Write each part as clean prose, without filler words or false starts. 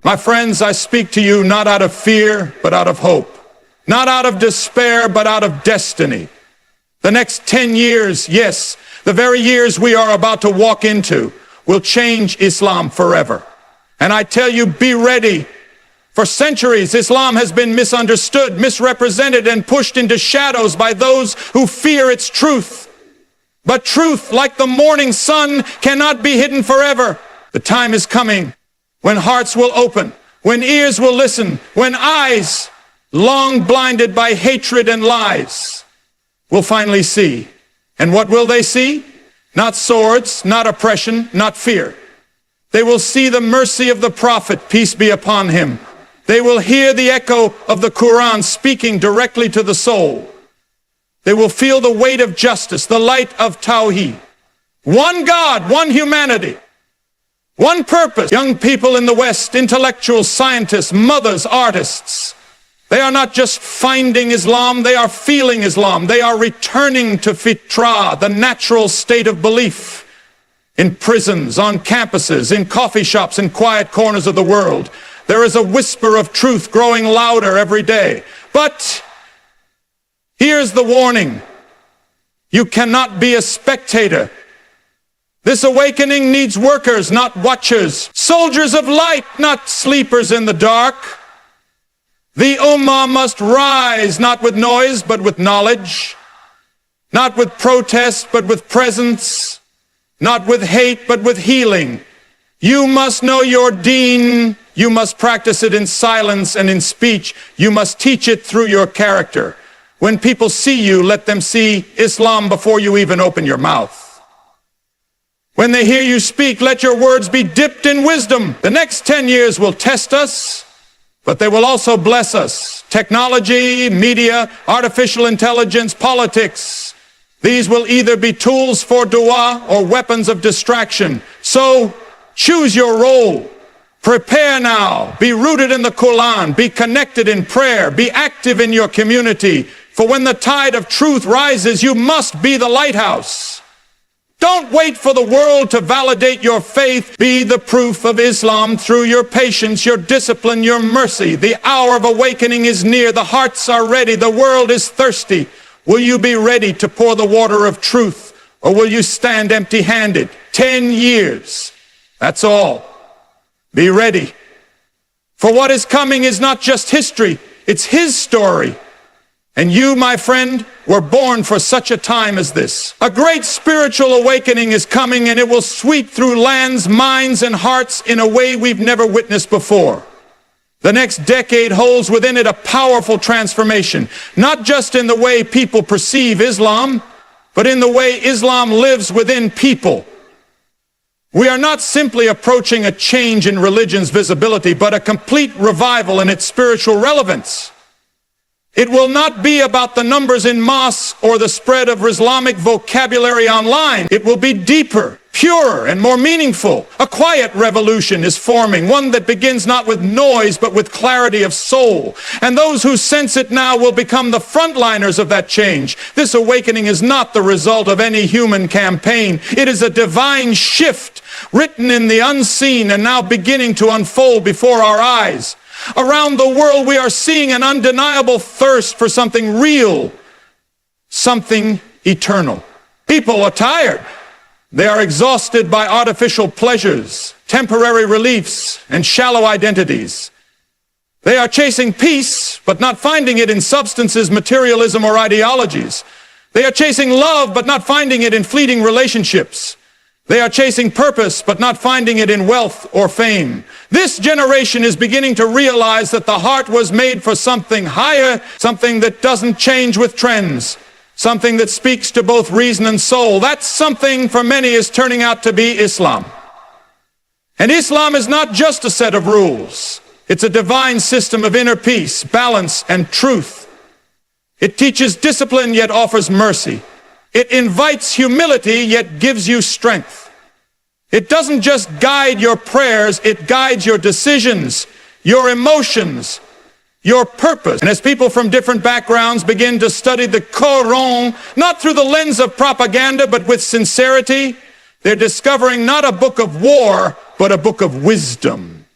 My friends, I speak to you not out of fear, but out of hope. Not out of despair, but out of destiny. The next 10 years, yes, the very years we are about to walk into, will change Islam forever. And I tell you, be ready. For centuries, Islam has been misunderstood, misrepresented, and pushed into shadows by those who fear its truth. But truth, like the morning sun, cannot be hidden forever. The time is coming when hearts will open, when ears will listen, when eyes, long blinded by hatred and lies, will finally see. And what will they see? Not swords, not oppression, not fear. They will see the mercy of the Prophet, peace be upon him. They will hear the echo of the Quran speaking directly to the soul. They will feel the weight of justice, the light of Tawheed. One God, one humanity, one purpose. Young people in the West, intellectuals, scientists, mothers, artists, they are not just finding Islam, they are feeling Islam. They are returning to fitrah, the natural state of belief. In prisons, on campuses, in coffee shops, in quiet corners of the world, there is a whisper of truth growing louder every day. But here's the warning. You cannot be a spectator. This awakening needs workers, not watchers. Soldiers of light, not sleepers in the dark. The Ummah must rise, not with noise, but with knowledge. Not with protest, but with presence. Not with hate, but with healing. You must know your deen. You must practice it in silence and in speech. You must teach it through your character. When people see you, let them see Islam before you even open your mouth. When they hear you speak, let your words be dipped in wisdom. The next 10 years will test us, but they will also bless us. Technology, media, artificial intelligence, politics. These will either be tools for dua or weapons of distraction. So choose your role. Prepare now. Be rooted in the Quran. Be connected in prayer. Be active in your community. For when the tide of truth rises, you must be the lighthouse. Don't wait for the world to validate your faith. Be the proof of Islam through your patience, your discipline, your mercy. The hour of awakening is near. The hearts are ready. The world is thirsty. Will you be ready to pour the water of truth, or will you stand empty-handed? 10 years. That's all. Be ready. For what is coming is not just history. It's His story. And you, my friend, were born for such a time as this. A great spiritual awakening is coming, and it will sweep through lands, minds, and hearts in a way we've never witnessed before. The next decade holds within it a powerful transformation, not just in the way people perceive Islam, but in the way Islam lives within people. We are not simply approaching a change in religion's visibility, but a complete revival in its spiritual relevance. It will not be about the numbers in mosques or the spread of Islamic vocabulary online. It will be deeper, purer, and more meaningful. A quiet revolution is forming, one that begins not with noise, but with clarity of soul. And those who sense it now will become the frontliners of that change. This awakening is not the result of any human campaign. It is a divine shift written in the unseen and now beginning to unfold before our eyes. Around the world, we are seeing an undeniable thirst for something real, something eternal. People are tired. They are exhausted by artificial pleasures, temporary reliefs, and shallow identities. They are chasing peace, but not finding it in substances, materialism, or ideologies. They are chasing love, but not finding it in fleeting relationships. They are chasing purpose, but not finding it in wealth or fame. This generation is beginning to realize that the heart was made for something higher, something that doesn't change with trends, something that speaks to both reason and soul. That something for many is turning out to be Islam. And Islam is not just a set of rules. It's a divine system of inner peace, balance, and truth. It teaches discipline, yet offers mercy. It invites humility, yet gives you strength. It doesn't just guide your prayers, it guides your decisions, your emotions, your purpose. And as people from different backgrounds begin to study the Quran, not through the lens of propaganda, but with sincerity, they're discovering not a book of war, but a book of wisdom.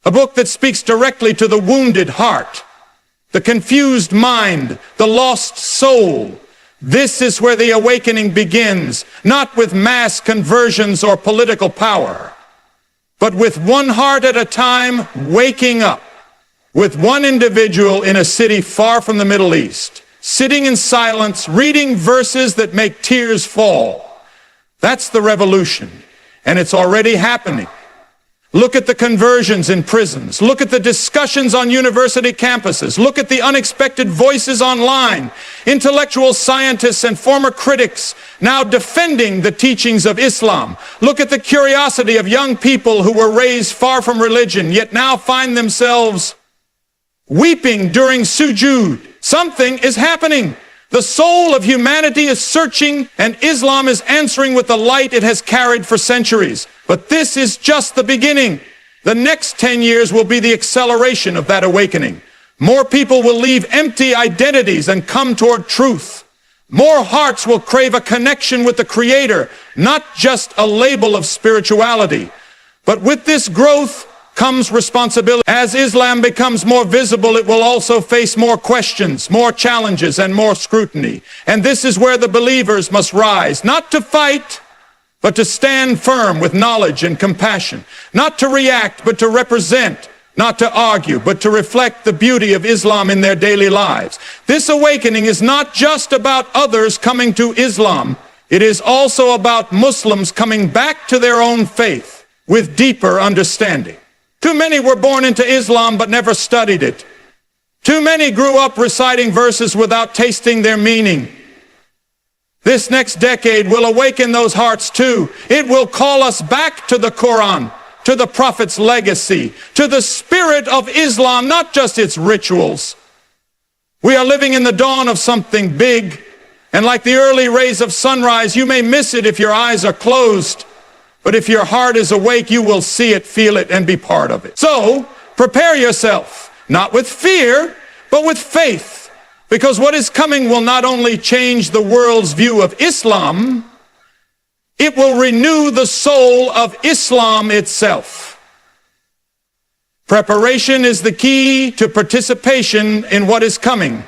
A book that speaks directly to the wounded heart, the confused mind, the lost soul. This is where the awakening begins, not with mass conversions or political power, but with one heart at a time waking up, with one individual in a city far from the Middle East, sitting in silence, reading verses that make tears fall. That's the revolution, and it's already happening. Look at the conversions in prisons. Look at the discussions on university campuses. Look at the unexpected voices online. Intellectual scientists and former critics now defending the teachings of Islam. Look at the curiosity of young people who were raised far from religion, yet now find themselves weeping during sujood. Something is happening. The soul of humanity is searching, and Islam is answering with the light it has carried for centuries. But this is just the beginning. The next 10 years will be the acceleration of that awakening. More people will leave empty identities and come toward truth. More hearts will crave a connection with the Creator, not just a label of spirituality. But with this growth comes responsibility. As Islam becomes more visible, it will also face more questions, more challenges, and more scrutiny. And this is where the believers must rise, not to fight, but to stand firm with knowledge and compassion, not to react, but to represent, not to argue, but to reflect the beauty of Islam in their daily lives. This awakening is not just about others coming to Islam. It is also about Muslims coming back to their own faith with deeper understanding. Too many were born into Islam but never studied it. Too many grew up reciting verses without tasting their meaning. This next decade will awaken those hearts too. It will call us back to the Quran, to the Prophet's legacy, to the spirit of Islam, not just its rituals. We are living in the dawn of something big, and like the early rays of sunrise, you may miss it if your eyes are closed. But if your heart is awake, you will see it, feel it, and be part of it. So, prepare yourself, not with fear, but with faith. Because what is coming will not only change the world's view of Islam, it will renew the soul of Islam itself. Preparation is the key to participation in what is coming.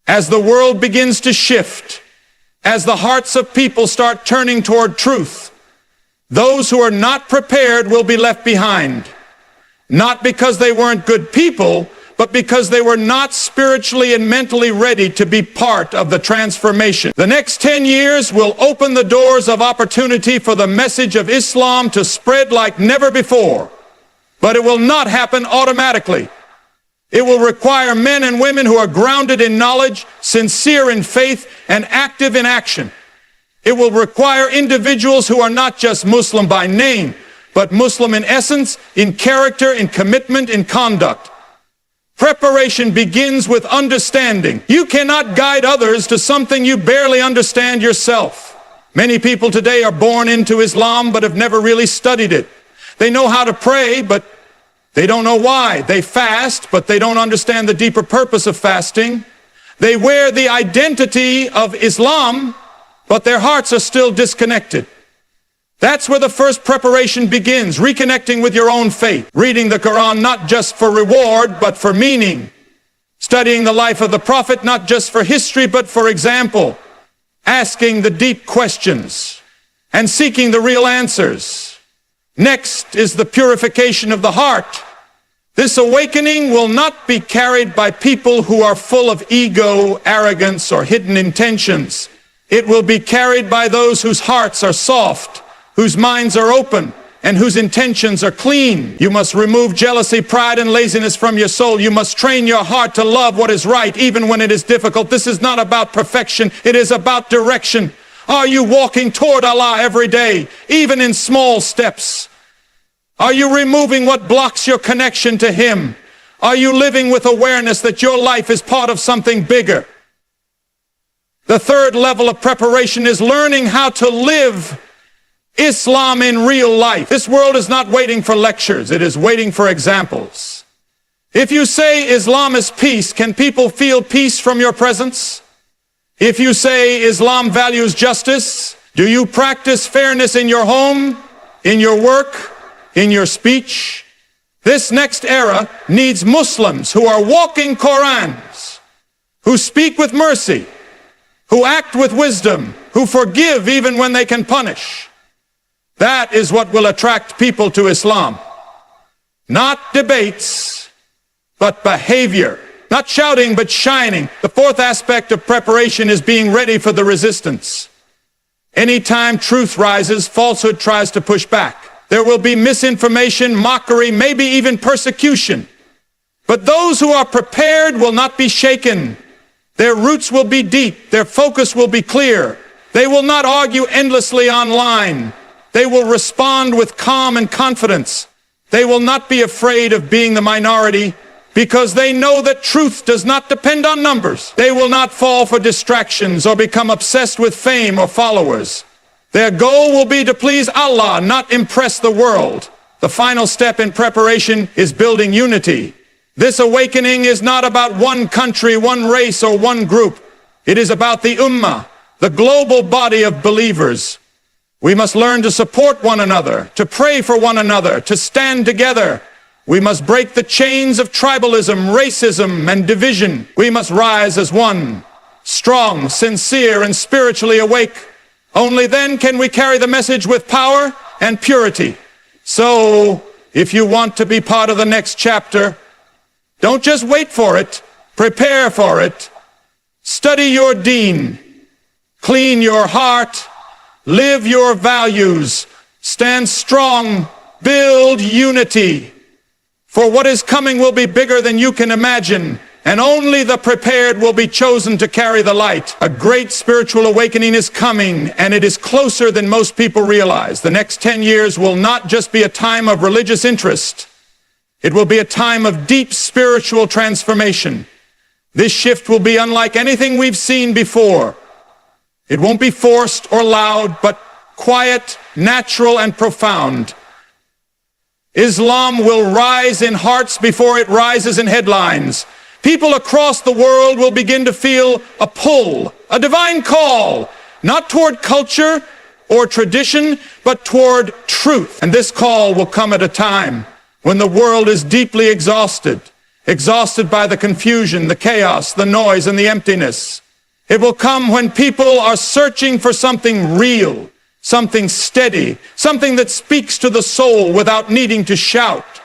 As the world begins to shift, as the hearts of people start turning toward truth, those who are not prepared will be left behind, not because they weren't good people, but because they were not spiritually and mentally ready to be part of the transformation. The next 10 years will open the doors of opportunity for the message of Islam to spread like never before, but it will not happen automatically. It will require men and women who are grounded in knowledge, sincere in faith, and active in action. It will require individuals who are not just Muslim by name, but Muslim in essence, in character, in commitment, in conduct. Preparation begins with understanding. You cannot guide others to something you barely understand yourself. Many people today are born into Islam but have never really studied it. They know how to pray, but they don't know why. They fast, but they don't understand the deeper purpose of fasting. They wear the identity of Islam, but their hearts are still disconnected. That's where the first preparation begins, reconnecting with your own faith, reading the Quran not just for reward, but for meaning, studying the life of the Prophet not just for history, but for example, asking the deep questions and seeking the real answers. Next is the purification of the heart. This awakening will not be carried by people who are full of ego, arrogance, or hidden intentions. It will be carried by those whose hearts are soft, whose minds are open, and whose intentions are clean. You must remove jealousy, pride, and laziness from your soul. You must train your heart to love what is right, even when it is difficult. This is not about perfection. It is about direction. Are you walking toward Allah every day, even in small steps? Are you removing what blocks your connection to Him? Are you living with awareness that your life is part of something bigger? The third level of preparation is learning how to live Islam in real life. This world is not waiting for lectures. It is waiting for examples. If you say Islam is peace, can people feel peace from your presence? If you say Islam values justice, do you practice fairness in your home, in your work, in your speech? This next era needs Muslims who are walking Qurans, who speak with mercy, who act with wisdom, who forgive even when they can punish. That is what will attract people to Islam. Not debates, but behavior. Not shouting, but shining. The fourth aspect of preparation is being ready for the resistance. Anytime truth rises, falsehood tries to push back. There will be misinformation, mockery, maybe even persecution. But those who are prepared will not be shaken. Their roots will be deep. Their focus will be clear. They will not argue endlessly online. They will respond with calm and confidence. They will not be afraid of being the minority because they know that truth does not depend on numbers. They will not fall for distractions or become obsessed with fame or followers. Their goal will be to please Allah, not impress the world. The final step in preparation is building unity. This awakening is not about one country, one race, or one group. It is about the Ummah, the global body of believers. We must learn to support one another, to pray for one another, to stand together. We must break the chains of tribalism, racism, and division. We must rise as one, strong, sincere, and spiritually awake. Only then can we carry the message with power and purity. So, if you want to be part of the next chapter, don't just wait for it, prepare for it. Study your deen, clean your heart, live your values, stand strong, build unity. For what is coming will be bigger than you can imagine, and only the prepared will be chosen to carry the light. A great spiritual awakening is coming, and it is closer than most people realize. The next 10 years will not just be a time of religious interest. It will be a time of deep spiritual transformation. This shift will be unlike anything we've seen before. It won't be forced or loud, but quiet, natural, and profound. Islam will rise in hearts before it rises in headlines. People across the world will begin to feel a pull, a divine call, not toward culture or tradition, but toward truth. And this call will come at a time when the world is deeply exhausted by the confusion, the chaos, the noise, and the emptiness. It will come when people are searching for something real, something steady, something that speaks to the soul without needing to shout.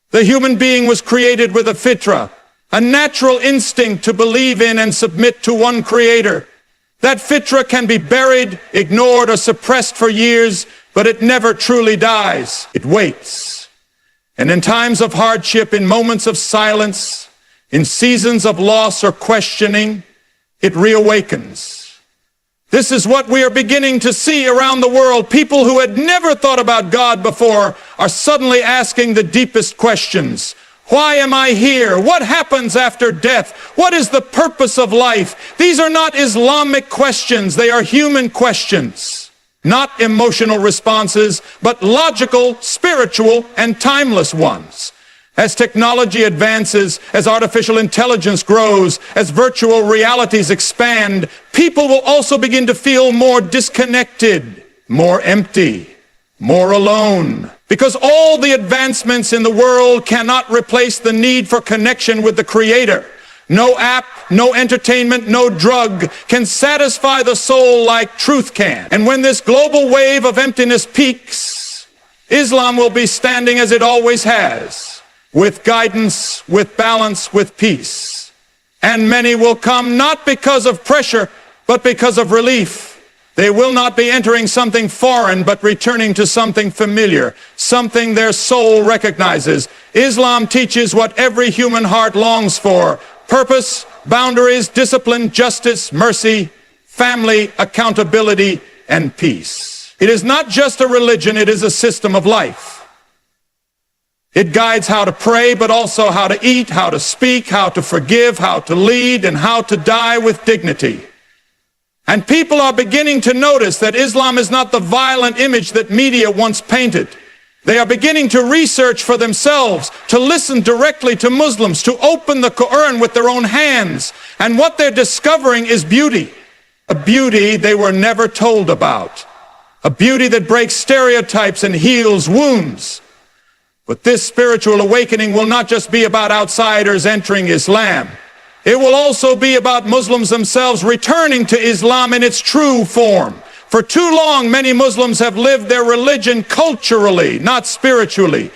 The human being was created with a fitra, a natural instinct to believe in and submit to one creator. That fitra can be buried, ignored, or suppressed for years, but it never truly dies. It waits. And in times of hardship, in moments of silence, in seasons of loss or questioning, it reawakens. This is what we are beginning to see around the world. People who had never thought about God before are suddenly asking the deepest questions. Why am I here? What happens after death? What is the purpose of life? These are not Islamic questions. They are human questions. Not emotional responses, but logical, spiritual, and timeless ones. As technology advances, as artificial intelligence grows, as virtual realities expand, people will also begin to feel more disconnected, more empty, more alone. Because all the advancements in the world cannot replace the need for connection with the Creator. No app, no entertainment, no drug can satisfy the soul like truth can. And when this global wave of emptiness peaks, Islam will be standing as it always has, with guidance, with balance, with peace. And many will come not because of pressure, but because of relief. They will not be entering something foreign, but returning to something familiar, something their soul recognizes. Islam teaches what every human heart longs for: purpose, boundaries, discipline, justice, mercy, family, accountability, and peace. It is not just a religion, it is a system of life. It guides how to pray, but also how to eat, how to speak, how to forgive, how to lead, and how to die with dignity. And people are beginning to notice that Islam is not the violent image that media once painted. They are beginning to research for themselves, to listen directly to Muslims, to open the Quran with their own hands. And what they're discovering is beauty. A beauty they were never told about. A beauty that breaks stereotypes and heals wounds. But this spiritual awakening will not just be about outsiders entering Islam. It will also be about Muslims themselves returning to Islam in its true form. For too long, many Muslims have lived their religion culturally, not spiritually.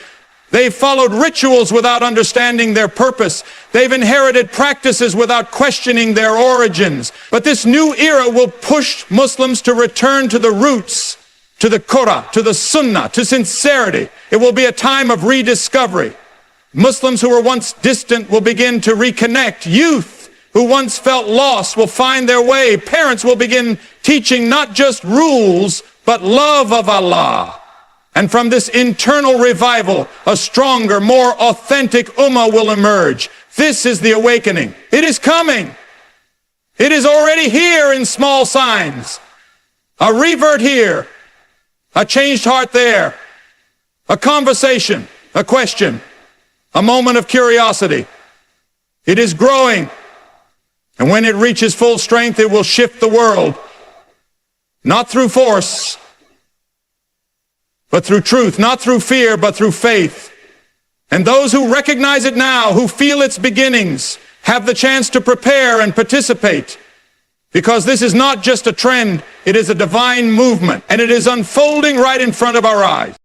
They've followed rituals without understanding their purpose. They've inherited practices without questioning their origins. But this new era will push Muslims to return to the roots, to the Quran, to the Sunnah, to sincerity. It will be a time of rediscovery. Muslims who were once distant will begin to reconnect. Youth who once felt lost will find their way. Parents will begin teaching not just rules, but love of Allah. And from this internal revival, a stronger, more authentic ummah will emerge. This is the awakening. It is coming. It is already here in small signs. A revert here, a changed heart there, a conversation, a question, a moment of curiosity. It is growing. And when it reaches full strength, it will shift the world. Not through force, but through truth. Not through fear, but through faith. And those who recognize it now, who feel its beginnings, have the chance to prepare and participate. Because this is not just a trend, it is a divine movement, and it is unfolding right in front of our eyes.